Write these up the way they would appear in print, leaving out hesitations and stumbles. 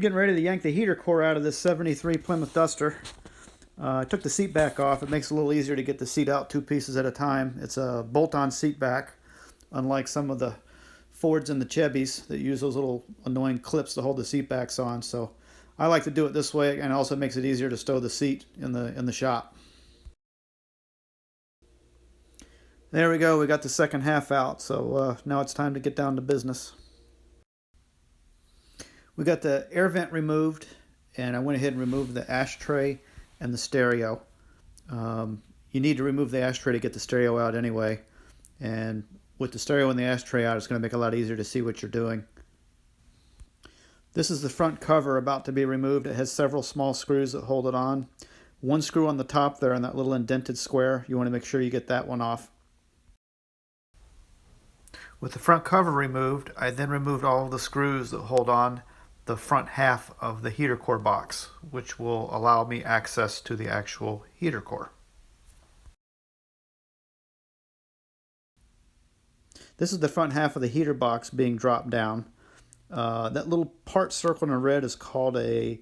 getting ready to yank the heater core out of this 73 Plymouth Duster. I took the seat back off. It makes it a little easier to get the seat out two pieces at a time. It's a bolt-on seat back, unlike some of the Fords and the Chevys that use those little annoying clips to hold the seat backs on. So I like to do it this way, and it also makes it easier to stow the seat in the shop. There we go. We got the second half out. So now it's time to get down to business. We got the air vent removed, and I went ahead and removed the ashtray and the stereo. You need to remove the ashtray to get the stereo out anyway, and with the stereo and the ashtray out, it's going to make it a lot easier to see what you're doing. This is the front cover about to be removed. It has several small screws that hold it on. One screw on the top there in that little indented square. You want to make sure you get that one off. With the front cover removed, I then removed all of the screws that hold on the front half of the heater core box, which will allow me access to the actual heater core. This is the front half of the heater box being dropped down. That little part circled in red is called a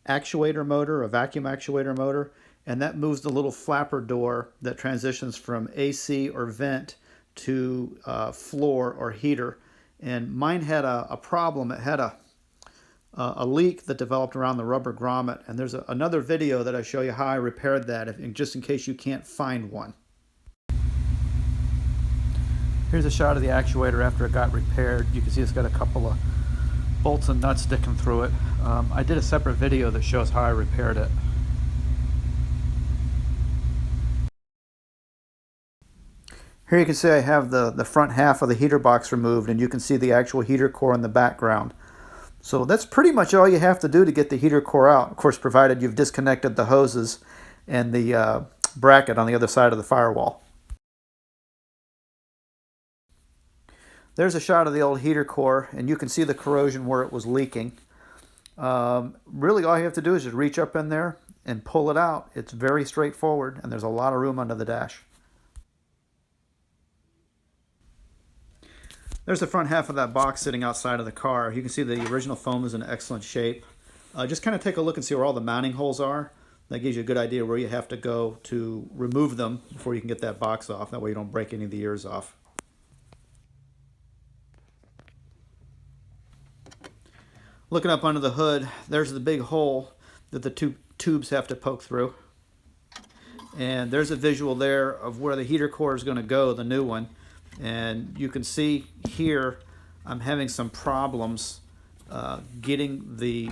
actuator motor, a vacuum actuator motor, and that moves the little flapper door that transitions from AC or vent to floor or heater. And mine had a problem. It had a leak that developed around the rubber grommet, and there's another video that I show you how I repaired that, just in case you can't find one. Here's a shot of the actuator after it got repaired. You can see it's got a couple of bolts and nuts sticking through it. I did a separate video that shows how I repaired it. Here you can see I have the front half of the heater box removed, and you can see the actual heater core in the background. So that's pretty much all you have to do to get the heater core out. Of course, provided you've disconnected the hoses and the bracket on the other side of the firewall. There's a shot of the old heater core, and you can see the corrosion where it was leaking. Really all you have to do is just reach up in there and pull it out. It's very straightforward, and there's a lot of room under the dash. There's the front half of that box sitting outside of the car. You can see the original foam is in excellent shape. Just kind of take a look and see where all the mounting holes are. That gives you a good idea where you have to go to remove them before you can get that box off. That way you don't break any of the ears off. Looking up under the hood, there's the big hole that the two tubes have to poke through. And there's a visual there of where the heater core is going to go, the new one. And you can see here I'm having some problems getting the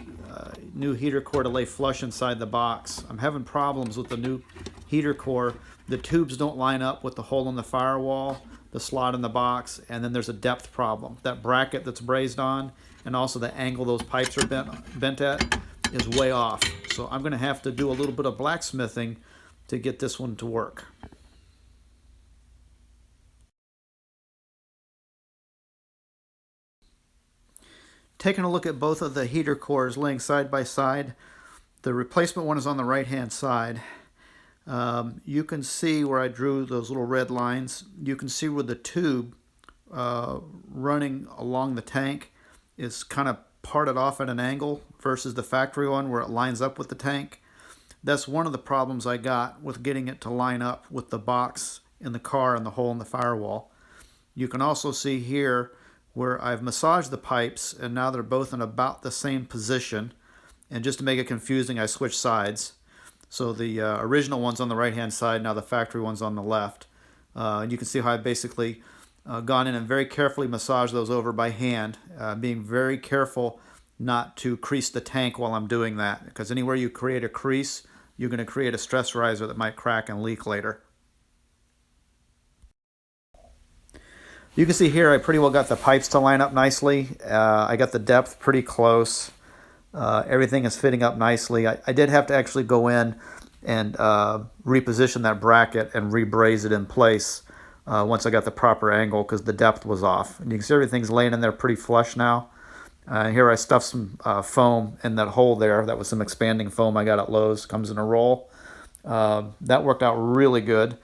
new heater core to lay flush inside the box. I'm having problems with the new heater core. The tubes don't line up with the hole in the firewall, the slot in the box, and then there's a depth problem. That bracket that's brazed on, and also the angle those pipes are bent at, is way off. So I'm going to have to do a little bit of blacksmithing to get this one to work. Taking a look at both of the heater cores laying side by side, the replacement one is on the right hand side. You can see where I drew those little red lines. You can see where the tube running along the tank is kind of parted off at an angle versus the factory one where it lines up with the tank. That's one of the problems I got with getting it to line up with the box in the car and the hole in the firewall. You can also see here where I've massaged the pipes, and now they're both in about the same position. And just to make it confusing, I switched sides. So the original one's on the right-hand side, now the factory one's on the left. And you can see how I basically gone in and very carefully massaged those over by hand, being very careful not to crease the tank while I'm doing that, because anywhere you create a crease, you're going to create a stress riser that might crack and leak later. You can see here I pretty well got the pipes to line up nicely. I got the depth pretty close. Everything is fitting up nicely. I did have to actually go in and reposition that bracket and re-braze it in place once I got the proper angle, because the depth was off. And you can see everything's laying in there pretty flush now. Here I stuffed some foam in that hole there. That was some expanding foam I got at Lowe's. Comes in a roll. That worked out really good.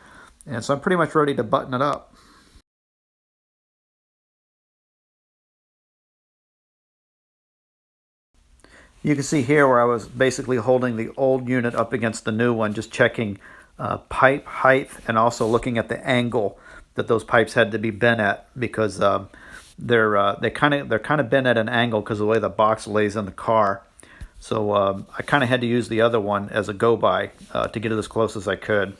And so I'm pretty much ready to button it up. You can see here where I was basically holding the old unit up against the new one, just checking pipe height and also looking at the angle that those pipes had to be bent at, because they're kind of bent at an angle because of the way the box lays in the car. So I kind of had to use the other one as a go-by to get it as close as I could.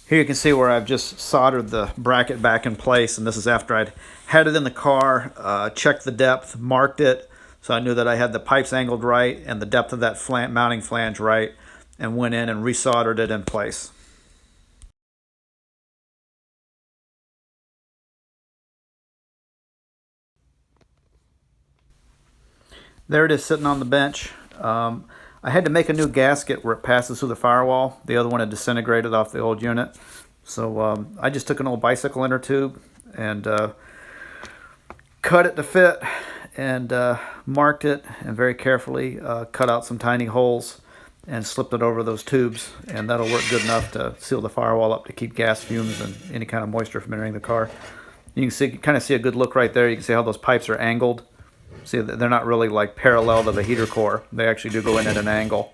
Here you can see where I've just soldered the bracket back in place, and this is after I'd had it in the car, checked the depth, marked it, so I knew that I had the pipes angled right and the depth of that mounting flange right, and went in and resoldered it in place. There it is sitting on the bench. I had to make a new gasket where it passes through the firewall. The other one had disintegrated off the old unit. So I just took an old bicycle inner tube and cut it to fit, and marked it, and very carefully cut out some tiny holes and slipped it over those tubes, and that'll work good enough to seal the firewall up to keep gas fumes and any kind of moisture from entering the car. You can see, kind of see a good look right there. You can see how those pipes are angled. See, they're not really like parallel to the heater core. They actually do go in at an angle.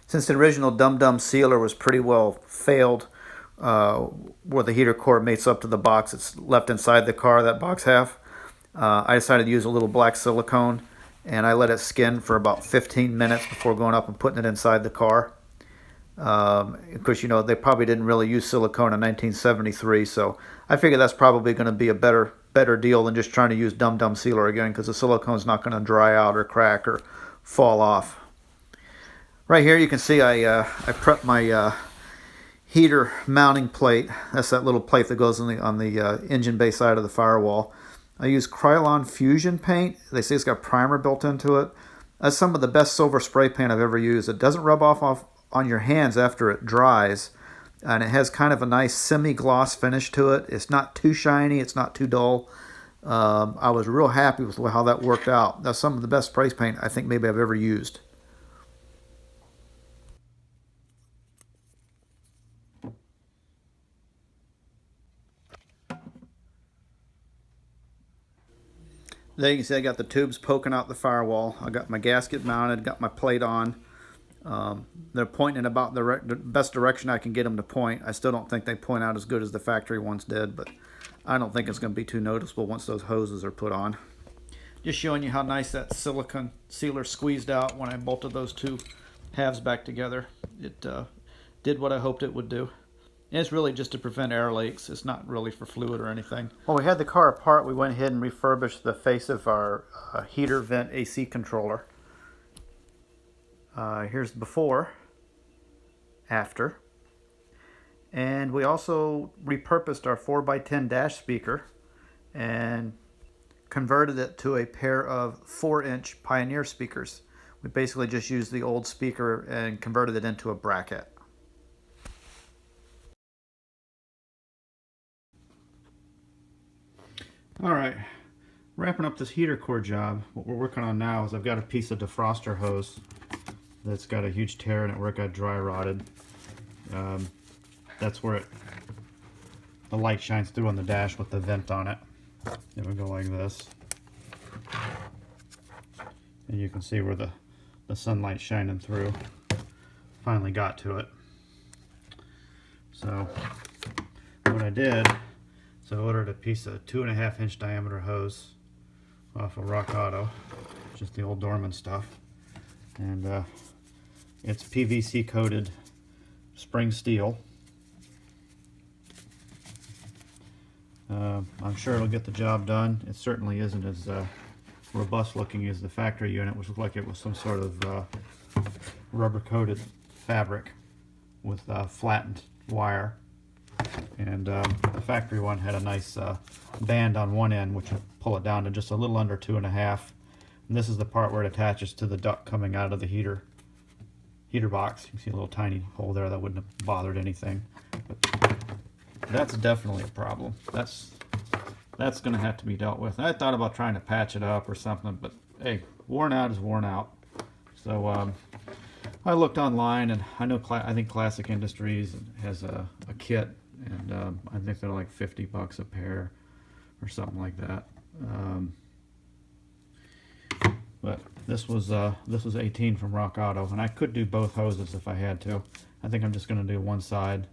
Since the original dum-dum sealer was pretty well failed, where the heater core mates up to the box it's left inside the car, that box half, I decided to use a little black silicone, and I let it skin for about 15 minutes before going up and putting it inside the car. Of course, you know, they probably didn't really use silicone in 1973, so I figure that's probably going to be a better deal than just trying to use dum-dum sealer again, because the silicone's not going to dry out or crack or fall off. Right here you can see I prepped my heater mounting plate. That's that little plate that goes on the engine bay side of the firewall. I use Krylon Fusion paint. They say it's got primer built into it. That's some of the best silver spray paint I've ever used. It doesn't rub off on your hands after it dries, and it has kind of a nice semi-gloss finish to it. It's not too shiny, it's not too dull. I was real happy with how that worked out. That's some of the best spray paint I think maybe I've ever used. There you can see I got the tubes poking out the firewall. I got my gasket mounted, got my plate on. They're pointing in about the best direction I can get them to point. I still don't think they point out as good as the factory ones did, but I don't think it's going to be too noticeable once those hoses are put on. Just showing you how nice that silicone sealer squeezed out when I bolted those two halves back together. It did what I hoped it would do. And it's really just to prevent air leaks. It's not really for fluid or anything. When we had the car apart, we went ahead and refurbished the face of our heater vent AC controller. Here's before, after. And we also repurposed our 4x10 dash speaker and converted it to a pair of 4-inch Pioneer speakers. We basically just used the old speaker and converted it into a bracket. Alright, wrapping up this heater core job, what we're working on now is I've got a piece of defroster hose that's got a huge tear in it where it got dry rotted. That's where the light shines through on the dash with the vent on it. It would go like this. And you can see where the sunlight shining through. Finally got to it. So what I did, so I ordered a piece of 2.5-inch diameter hose off of Rock Auto, just the old Dorman stuff. And it's PVC coated spring steel. I'm sure it'll get the job done. It certainly isn't as robust looking as the factory unit, which looked like it was some sort of rubber coated fabric with flattened wire. And the factory one had a nice band on one end which would pull it down to just a little under 2.5. And this is the part where it attaches to the duct coming out of the heater box. You can see a little tiny hole there that wouldn't have bothered anything. But that's definitely a problem. That's going to have to be dealt with. I thought about trying to patch it up or something, but hey, worn out is worn out. So I looked online, and I think Classic Industries has a kit, and I think they're like $50 a pair or something like that. But this was 18 from Rock Auto, and I could do both hoses if I had to. I think I'm just going to do one side.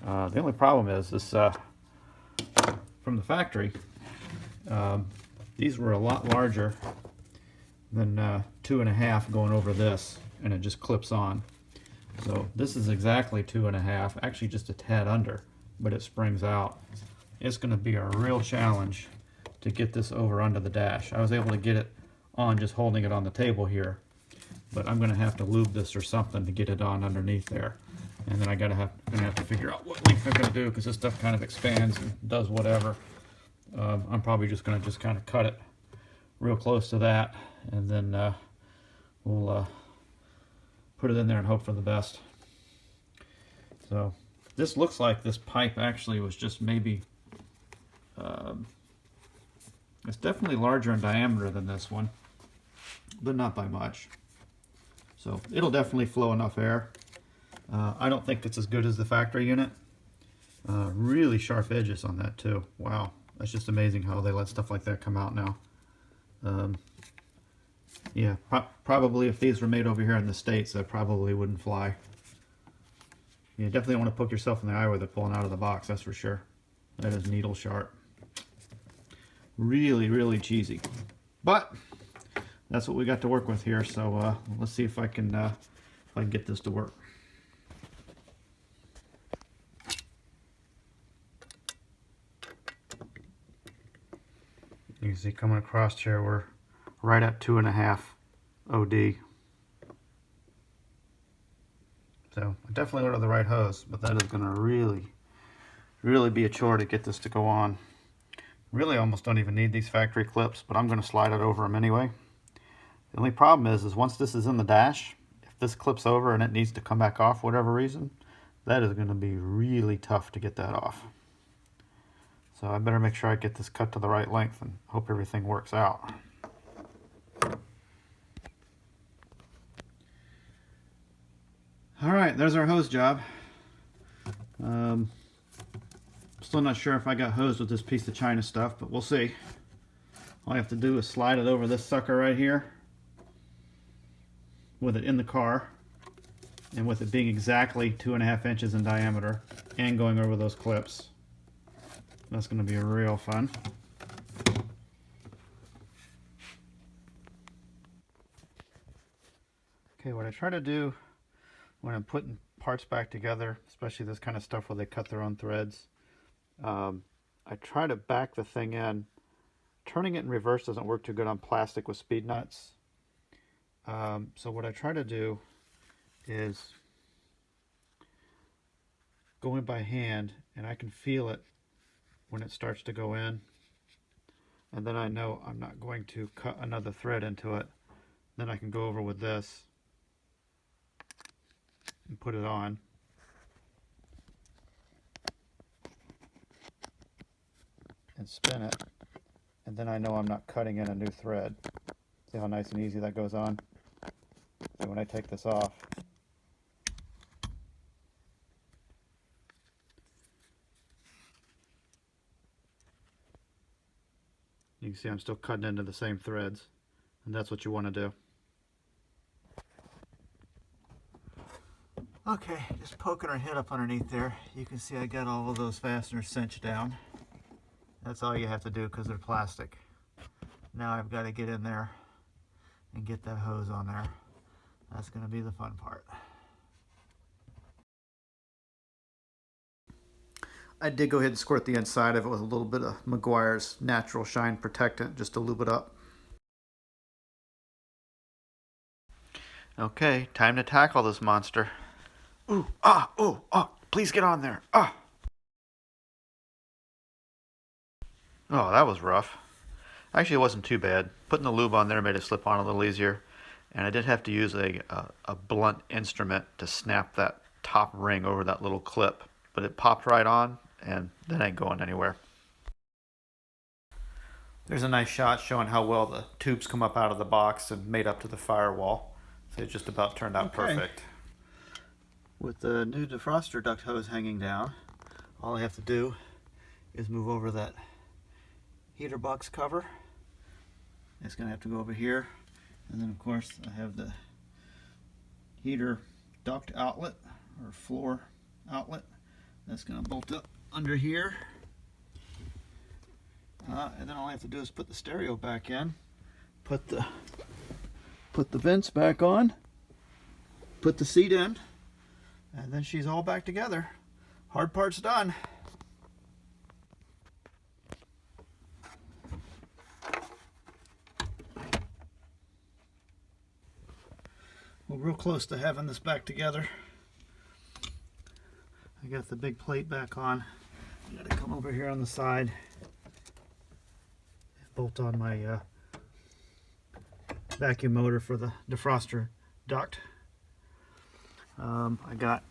The only problem is this from the factory. These were a lot larger than 2.5 going over this, and it just clips on. So this is exactly 2.5, actually just a tad under, but it springs out. It's going to be a real challenge to get this over under the dash. I was able to get it on just holding it on the table here, but I'm going to have to lube this or something to get it on underneath there. And then I'm gonna have to figure out what length I'm going to do, because this stuff kind of expands and does whatever. I'm probably just going to kind of cut it real close to that, and then we'll put it in there and hope for the best. So this looks like this pipe actually was just maybe, it's definitely larger in diameter than this one, but not by much. So it'll definitely flow enough air. I don't think it's as good as the factory unit. Really sharp edges on that too. Wow, that's just amazing how they let stuff like that come out now. Yeah, probably if these were made over here in the States, that probably wouldn't fly. You definitely want to poke yourself in the eye with it pulling out of the box, that's for sure. That is needle sharp. Really, really cheesy. But that's what we got to work with here, so let's see if I can get this to work. You can see coming across here, we're right at 2.5 OD. So I definitely ordered the right hose, but that is going to really be a chore to get this to go on. Really almost don't even need these factory clips, but I'm going to slide it over them anyway. The only problem is once this is in the dash, if this clips over and it needs to come back off for whatever reason, that is going to be really tough to get that off. So I better make sure I get this cut to the right length and hope everything works out. Alright, there's our hose job. Still not sure if I got hosed with this piece of China stuff, but we'll see. All I have to do is slide it over this sucker right here with it in the car, and with it being exactly 2.5 inches in diameter and going over those clips. That's going to be real fun. Okay, what I try to do when I'm putting parts back together, especially this kind of stuff where they cut their own threads, I try to back the thing in. Turning it in reverse doesn't work too good on plastic with speed nuts. So what I try to do is go in by hand, and I can feel it when it starts to go in, and then I know I'm not going to cut another thread into it. Then I can go over with this and put it on. And spin it, and then I know I'm not cutting in a new thread. See how nice and easy that goes on? So when I take this off, you can see I'm still cutting into the same threads, and that's what you want to do. Okay, just poking our head up underneath there. You can see I got all of those fasteners cinched down. That's all you have to do because they're plastic. Now I've got to get in there and get that hose on there. That's going to be the fun part. I did go ahead and squirt the inside of it with a little bit of Meguiar's Natural Shine Protectant just to lube it up. Okay, time to tackle this monster. Ooh, please get on there. Oh, that was rough. Actually, it wasn't too bad. Putting the lube on there made it slip on a little easier. And I did have to use a blunt instrument to snap that top ring over that little clip. But it popped right on, and that ain't going anywhere. There's a nice shot showing how well the tubes come up out of the box and made up to the firewall. So it just about turned out perfect. With the new defroster duct hose hanging down, all I have to do is move over that heater box cover. It's going to have to go over here, and then of course I have the heater duct outlet or floor outlet that's going to bolt up under here, and then all I have to do is put the stereo back in, put the vents back on, put the seat in, and then she's all back together. Hard part's done. We're real close to having this back together. I got the big plate back on. I gotta come over here on the side, bolt on my vacuum motor for the defroster duct. I got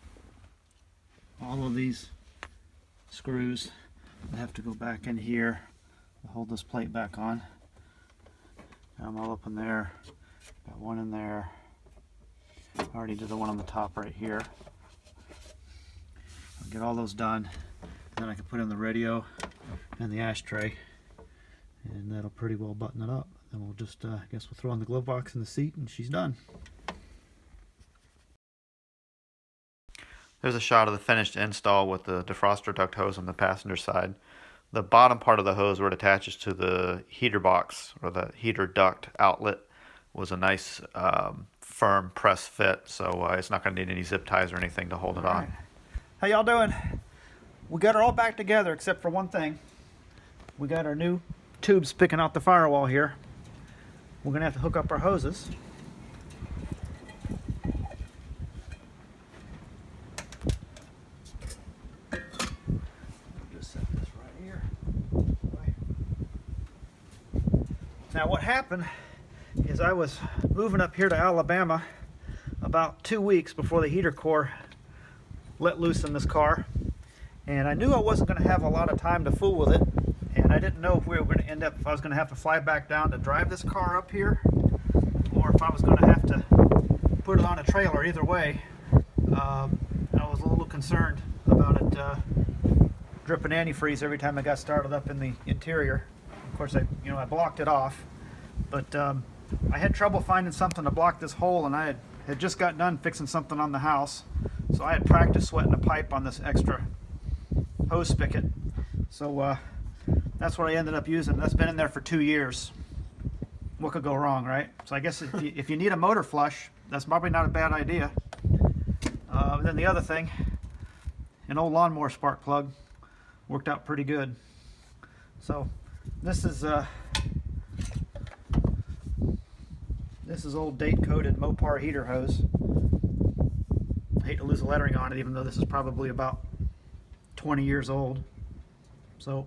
all of these screws. I have to go back in here to hold this plate back on. I'm all up in there. Got one in there. I already did the one on the top right here. I'll get all those done, and then I can put in the radio and the ashtray, and that'll pretty well button it up. Then we'll just, I guess we'll throw on the glove box in the seat, and she's done. There's a shot of the finished install with the defroster duct hose on the passenger side. The bottom part of the hose where it attaches to the heater box or the heater duct outlet was a nice firm press fit, so it's not going to need any zip ties or anything to hold it on. Right. How y'all doing? We got her all back together except for one thing. We got our new tubes picking out the firewall here. We're gonna have to hook up our hoses. Just set this right here. Now what happened is I was moving up here to Alabama about 2 weeks before the heater core let loose in this car, and I knew I wasn't going to have a lot of time to fool with it, and I didn't know if we were going to end up, if I was going to have to fly back down to drive this car up here, or if I was going to have to put it on a trailer. Either way, I was a little concerned about it dripping antifreeze every time I got started up in the interior. Of course, I blocked it off, but I had trouble finding something to block this hole, and I had just got done fixing something on the house, so I had practiced sweating a pipe on this extra hose spigot. So that's what I ended up using. That's been in there for 2 years. What could go wrong, right? So I guess if you need a motor flush, that's probably not a bad idea. And then the other thing, an old lawnmower spark plug worked out pretty good. So this is old date-coated Mopar heater hose. I hate to lose the lettering on it, even though this is probably about 20 years old. So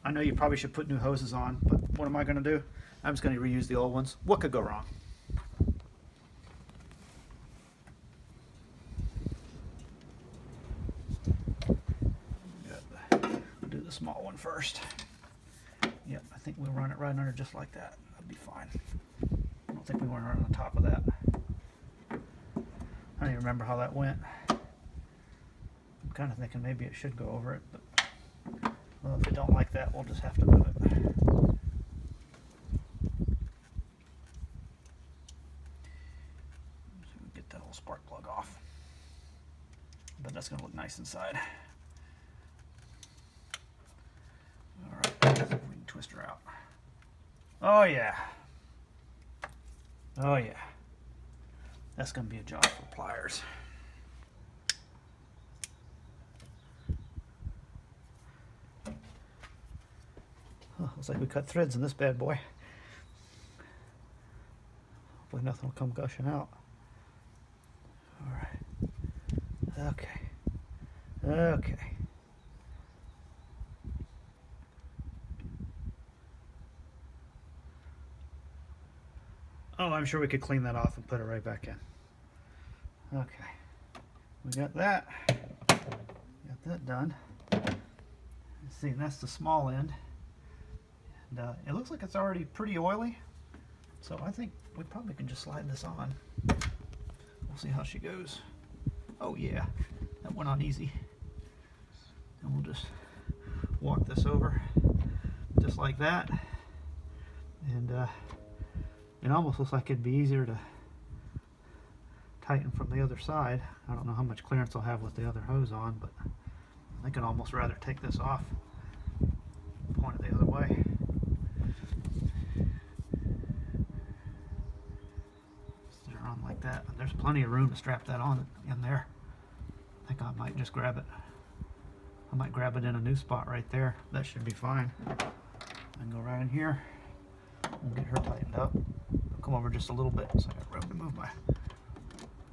I know you probably should put new hoses on, but what am I going to do? I'm just going to reuse the old ones. What could go wrong? We'll do the small one first. Yep, I think we'll run it right under just like that. That'll be fine. I don't think we want to run on top of that. I don't even remember how that went. I'm kind of thinking maybe it should go over it, but well, if it don't like that, we'll just have to move it. So we get that little spark plug off. But that's going to look nice inside. All right, let's see if we can twist her out. Oh yeah. Oh yeah. That's going to be a job for pliers. Oh, looks like we cut threads in this bad boy. Hopefully nothing will come gushing out. All right. Okay. Okay. Oh, I'm sure we could clean that off and put it right back in. Okay. We got that. Got that done. Let's see, and that's the small end. And it looks like it's already pretty oily. So I think we probably can just slide this on. We'll see how she goes. Oh yeah, that went on easy. And we'll just walk this over just like that. And it almost looks like it'd be easier to tighten from the other side. I don't know how much clearance I'll have with the other hose on, but I could almost rather take this off, point it the other way. Sit it on like that. There's plenty of room to strap that on in there. I think I might just grab it. I might grab it in a new spot right there. That should be fine. And go right in here. We'll get her tightened up. I'll come over just a little bit so I got room to move my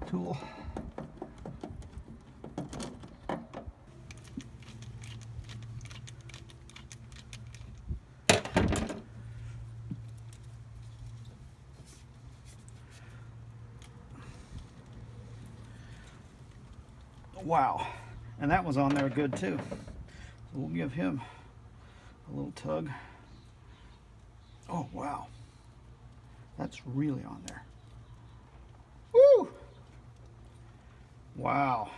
tool. Wow, and that was on there good too. So we'll give him a little tug. Oh wow, that's really on there. Woo! Wow.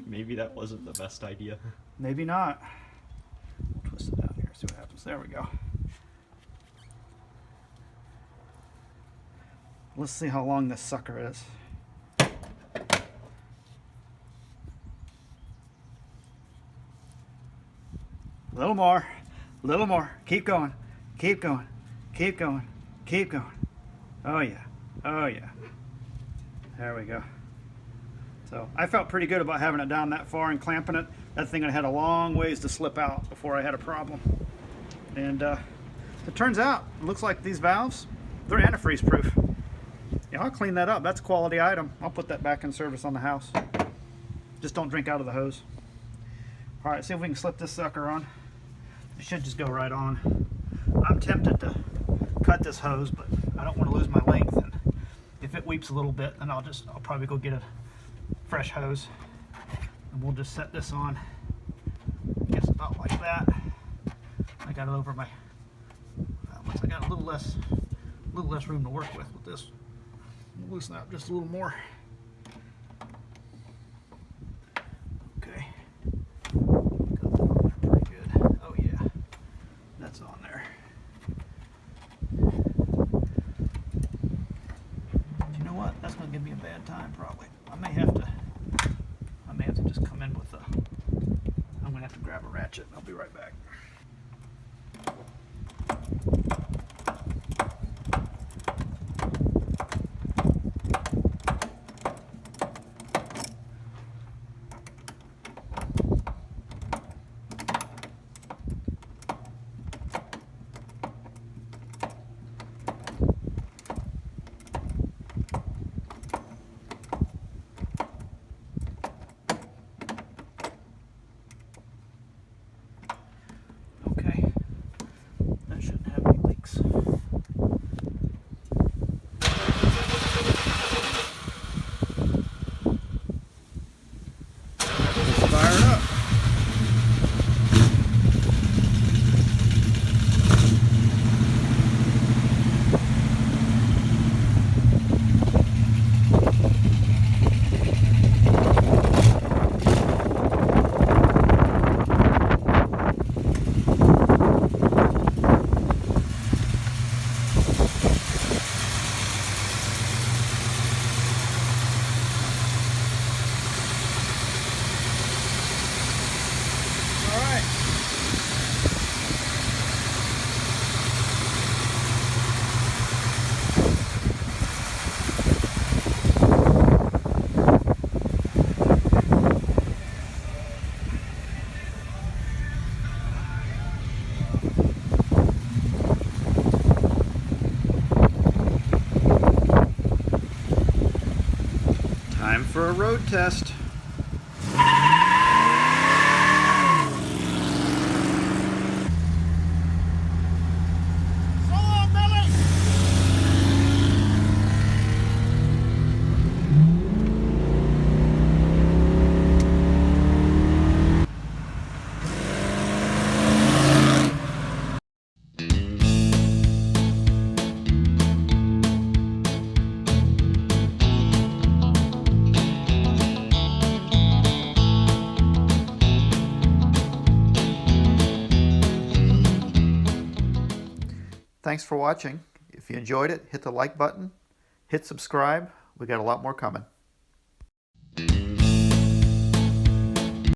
Maybe that wasn't the best idea. Maybe not. We'll twist it down here, see what happens. There we go. Let's see how long this sucker is. A little more, a little more. Keep going, keep going, keep going, keep going. Oh yeah, oh yeah. There we go. So I felt pretty good about having it down that far and clamping it. That thing had a long ways to slip out before I had a problem. And it turns out, it looks like these valves, they're antifreeze proof. Yeah, I'll clean that up. That's a quality item. I'll put that back in service on the house. Just don't drink out of the hose. All right, see if we can slip this sucker on. It should just go right on. I'm tempted to cut this hose, but I don't want to lose my length. And if it weeps a little bit, then I'll probably go get a fresh hose. And we'll just set this on, I guess about like that. I got it over my, once I got a little less room to work with this. We'll loosen that up just a little more. Okay. Got that on there pretty good. Oh yeah, that's on there. But you know what? That's gonna give me a bad time probably. I may have to just come in with I'm gonna have to grab a ratchet. I'll be right back. Okay, that shouldn't have any leaks. Let's fire it up. All right. Time for a road test. Thanks for watching. If you enjoyed it, hit the like button, hit subscribe. We got a lot more coming.